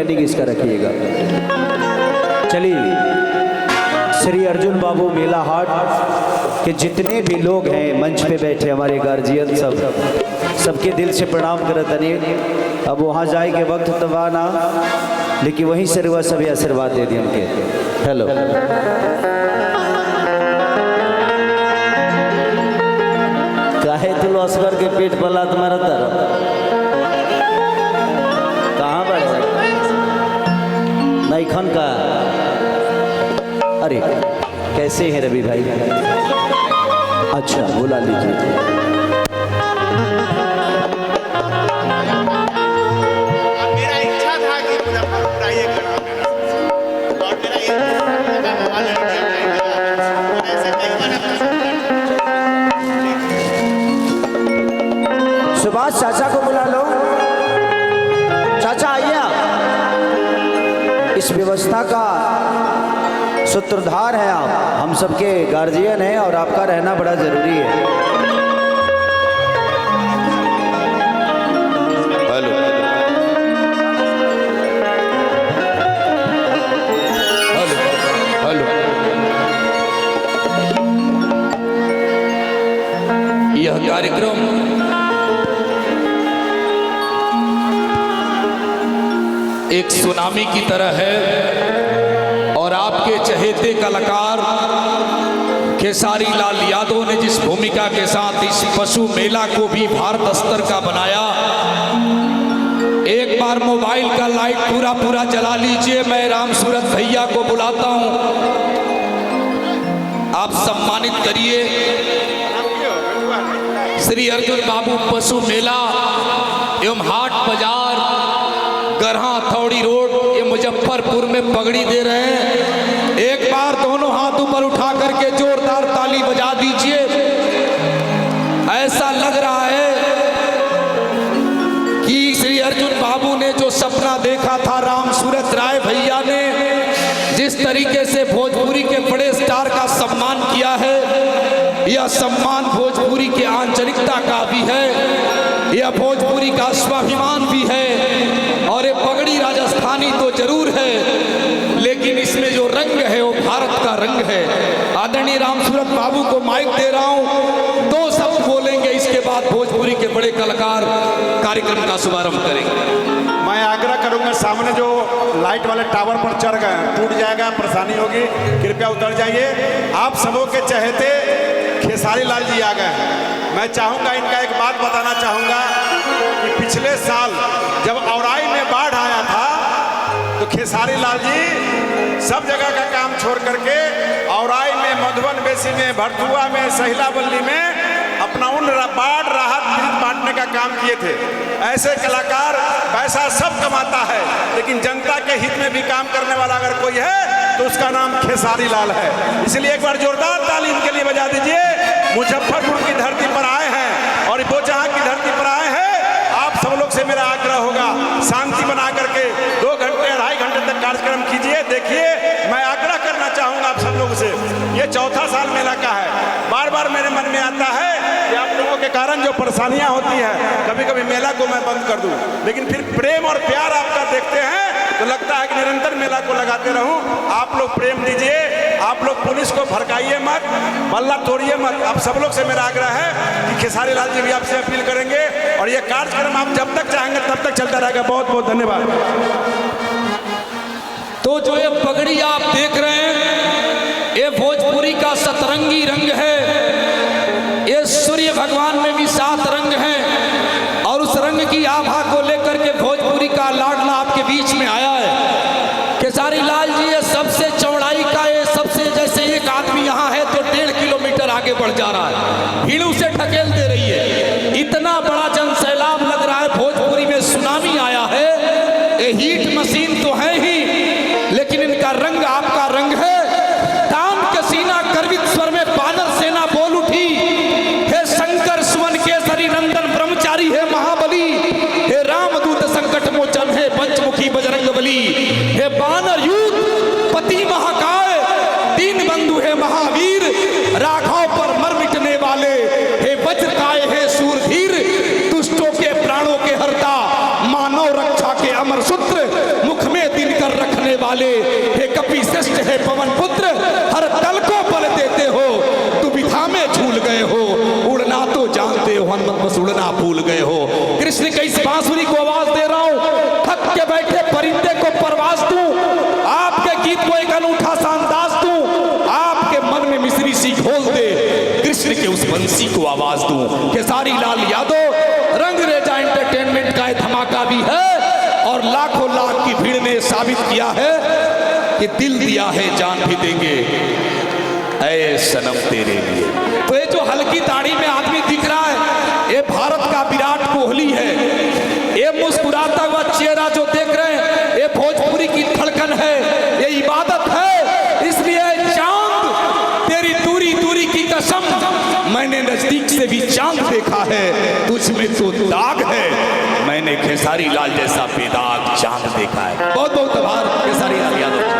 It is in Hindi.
अंडरस्टैंडिंग इसका रखिएगा। चलिए, श्री अर्जुन बाबू मेला हाट के जितने भी लोग हैं मंच पे बैठे, हमारे गार्जियन सबके दिल से प्रणाम करत तनी। अब वहाँ जाए के वक्त तबा ना, लेकिन वहीं से रुआ सभी आशीर्वाद दे दिए उनके। हेलो, काहे तू लॉस्कर के पेट पला तुम्हारा तरफ कहाँ बढ़े नहीं खन का। अरे कैसे हैं रवि भाई? अच्छा, बुला लीजिए। मेरा इच्छा था कि मुजफ्फरपुर आइए करना मेरा, और मेरा ये ऐसे कई बार सुभाष चाचा को बुला लो। चाचा आइए आप। इस व्यवस्था का सूत्रधार हैं आप, हम सबके गार्जियन हैं और आपका रहना बड़ा जरूरी है। Hello, hello, hello. यह कार्यक्रम एक सुनामी की तरह है और आपके चहेते कलाकार खेसारी लाल यादव ने जिस भूमिका के साथ इस पशु मेला को भी भारत स्तर का बनाया, एक बार मोबाइल का लाइट पूरा जला लीजिए। मैं राम सूरत भैया को बुलाता हूं, आप सम्मानित करिए। श्री अर्जुन बाबू पशु मेला एवं हाट बाजार गरहा थौड़ी रोड ये मुजफ्फरपुर में पगड़ी दे रहे हैं। एक बार दोनों हाथ ऊपर उठा करके जोरदार ताली बजा दीजिए। ऐसा लग रहा है कि श्री अर्जुन बाबू ने जो सपना देखा था, राम सूरत राय भैया ने जिस तरीके से भोजपुरी के बड़े स्टार का सम्मान किया है, यह सम्मान भोजपुरी के आंचलिकता का भी है, यह भोजपुरी का स्वाभिमान भी है। और ये पगड़ी राजस्थानी तो जरूर है, लेकिन इसमें जो रंग है वो भारत का रंग है। आदरणीय राम सूरत बाबू को माइक दे रहा हूं, दो शब्द बोलेंगे, इसके बाद भोजपुरी के बड़े कलाकार कार्यक्रम का शुभारंभ करेंगे। मैं आग्रह करूंगा, सामने जो लाइट वाले टावर पर चढ़ गए टूट जाएगा, परेशानी होगी, कृपया उतर जाइए। आप सबों के चहेते खेसारी लाल जी आ गए हैं। मैं चाहूंगा, इनका एक बात बताना चाहूंगा कि पिछले साल जब औराई में बाढ़ आया था तो खेसारी लाल जी सब जगह का काम छोड़ करके औराई में, मधुबन बेसी में, भरथुआ में, सहिलाबल्ली में अपना उन बाढ़ राहत बांटने का काम किए थे। ऐसे कलाकार पैसा सब कमाता है, लेकिन जनता के हित में भी काम करने वाला अगर कोई है तो उसका नाम खेसारी लाल है। इसलिए एक बार जोरदार ताली इनके लिए बजा दीजिए। मुजफ्फरपुर की धरती पर आए हैं और बोचहा की धरती पर आए हैं। आप सब लोग से मेरा आग्रह होगा, शांति बना करके 2 घंटे 2.5 घंटे तक कार्यक्रम कीजिए। देखिए, मैं आग्रह करना चाहूंगा आप सब लोगों से, ये चौथा साल मेला का है। बार बार मेरे मन में आता है कि आप लोगों के कारण जो परेशानियां होती है, कभी कभी मेला को मैं बंद कर दूं, लेकिन फिर प्रेम और प्यार आपका देखते हैं तो लगता है कि निरंतर मेला को लगाते रहूं। आप लोग प्रेम दीजिए, आप लोग पुलिस को भड़काइए मत, बल्ला तोड़िए मत। आप सब लोग से मेरा आग्रह है कि खेसारी लाल जी भी आपसे अपील करेंगे और ये कार्यक्रम आप जब तक चाहेंगे तब तक चलता रहेगा। बहुत बहुत धन्यवाद। तो जो ये पगड़ी आप देख रहे हैं, ये भोजपुरी का सतरंगी रंग है। ये सूर्य भगवान में भी 7 रंग हैं और उस रंग की आभा को लेकर के भोजपुरी का लाडला आपके बीच में आया है। खेसारी लाल जी ये सबसे चौड़ाई का, ये सबसे, जैसे एक आदमी यहाँ है तो 1.5 किलोमीटर आगे बढ़ जा रहा है, भीड़ उसे ढकेल दे रही है। इतना बड़ा जन सैलाब लग रहा है, भोजपुरी में सुनामी आया है। ये हीट मशीन तो है ही, लेकिन इनका रंग आपका रंग है। तान के सीना गर्वित स्वर में बानर सेना बोल उठी, हे शंकर सुवन केसरी नंदन ब्रह्मचारी है महाबली, हे रामदूत संकट मोचन है पंचमुखी बजरंग बली, हे बानर यूथ पति महाकाय दीन बंधु है महावीर, राघव पर मर मिटने वाले, हे वज्रकाय है शूरधीर, दुष्टों के प्राणों के हरता, मानव रक्षा के अमर सूत्र, मुख में जैसे पवन पुत्र हर दल को बल देते हो, दुविधा में झूल गए हो, उड़ना तो जानते हो हनुमत बस उड़ना भूल गए हो। कृष्ण की इस बांसुरी को आवाज दे रहा हूं, थक के बैठे परिंदे को परवाज दूं, आपके गीत को एक अनूठा सा अंदाज दूं, आपके मन में मिश्री सी घोल दे, कृष्ण के उस बंसी को आवाज दूं। खेसारी लाल यादव रंगरेजा एंटरटेनमेंट का धमाका भी है और लाखों लाख की भीड़ ने साबित किया है कि दिल दिया है जान भी देंगे ऐ सनम तेरे लिए। तो ये जो हल्की दाढ़ी में आदमी दिख रहा है ये भारत का विराट कोहली है। ये मुस्कुराता हुआ चेहरा जो देख रहे हैं ये भोजपुरी की धड़कन है, ये इबादत है। इसलिए चांद तेरी दूरी दूरी की कसम, मैंने नजदीक से भी चांद देखा है, तुझ में तो दाग है, मैंने खेसारी लाल जैसा बेदाग चांद देखा है। बहुत बहुत आभार खेसारी लाल यादव।